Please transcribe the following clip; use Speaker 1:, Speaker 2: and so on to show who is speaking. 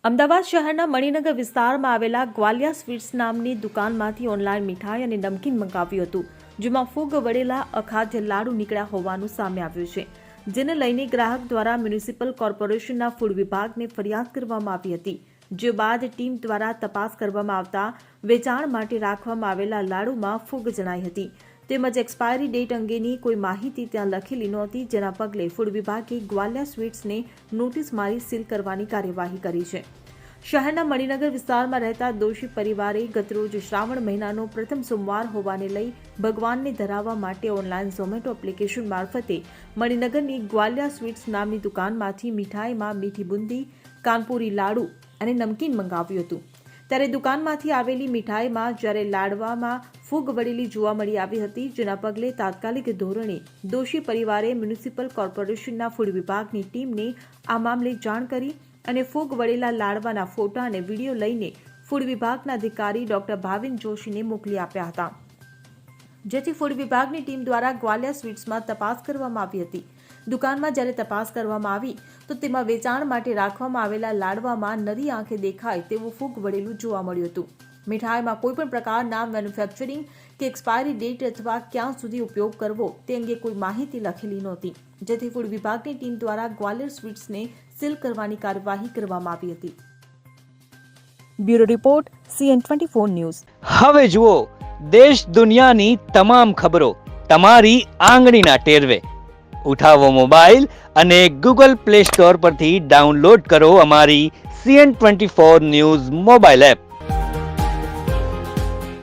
Speaker 1: અમદાવાદ શહેરના મણિનગર વિસ્તારમાં આવેલા ગ્વાલિયા સ્વીટ્સ નામની દુકાનમાંથી ઓનલાઈન મીઠાઈ અને નમકીન મંગાવ્યું હતું, જેમાં ફૂગ વળેલા અખાદ્ય લાડુ નીકળ્યા હોવાનું સામે આવ્યું છે, જેને લઈને ગ્રાહક દ્વારા મ્યુનિસિપલ કોર્પોરેશનના ફૂડ વિભાગને ફરિયાદ કરવામાં આવી હતી, જે બાદ ટીમ દ્વારા તપાસ કરવામાં આવતા વેચાણ માટે રાખવામાં આવેલા લાડુમાં ફૂગ જણાઈ હતી, તેમજ એક્સપાયરી ડેટ અંગેની કોઈ માહિતી ત્યાં લખેલી નહોતી, જેના પગલે ફૂડ વિભાગે ગ્વાલિયા સ્વીટ્સને નોટિસ મારી સીલ કરવાની કાર્યવાહી કરી છે। શહેરના મણિનગર વિસ્તારમાં રહેતા દોષી પરિવારે ગતરોજ શ્રાવણ મહિનાનો પ્રથમ સોમવાર હોવાને લઈ ભગવાનને ધરાવવા માટે ઓનલાઈન ઝોમેટો એપ્લિકેશન મારફતે મણિનગરની ગ્વાલિયા સ્વીટ્સ નામની દુકાનમાંથી મીઠાઈમાં મીઠી બુંદી, કાનપુરી લાડુ અને નમકીન મંગાવ્યું હતું, ત્યારે દુકાનમાંથી આવેલી મીઠાઈમાં જ્યારે લાડવામાં ફૂગ વળેલી જોવા મળી આવી હતી, જેના પગલે તાત્કાલિક ધોરણે દોષી પરિવારે મ્યુનિસિપલ કોર્પોરેશનના ફૂડ વિભાગની ટીમને આ મામલે જાણ કરી અને ફૂગ વળેલા લાડવાના ફોટા અને વિડીયો લઈને ફૂડ વિભાગના અધિકારી ડોક્ટર ભાવિન જોશીને મોકલી આપ્યા હતા, જેથી ફૂડ વિભાગની ટીમ દ્વારા ગ્વાલિયા સ્વીટ્સમાં તપાસ કરવામાં આવી હતી। દુકાનમાં જ્યારે તપાસ કરવામાં આવી તો તેમાં વેચાણ માટે રાખવામાં આવેલા લાડવામાં નરી આંખે દેખાય તેવું ફૂગ વળેલું જોવા મળ્યું હતું। મીઠાઈમાં કોઈપણ પ્રકારના મેન્યુફેક્ચરિંગ કે એક્સપાયરી ડેટ અથવા ક્યાં સુધી ઉપયોગ કરવો તે અંગે કોઈ માહિતી લખેલી નહોતી, જેથી ફૂડ વિભાગની ટીમ દ્વારા ગ્વાલિયર સ્વીટ્સને સીલ કરવાની કાર્યવાહી કરવામાં આવી હતી। Bureau report CN24 news.
Speaker 2: હવે જુઓ દેશ દુનિયાની તમામ ખબરો તમારી આંગળીના ટેરવે। ઉઠાવો મોબાઈલ અને Google Play Store પરથી ડાઉનલોડ કરો અમારી CN24 ન્યૂઝ મોબાઈલ એપ।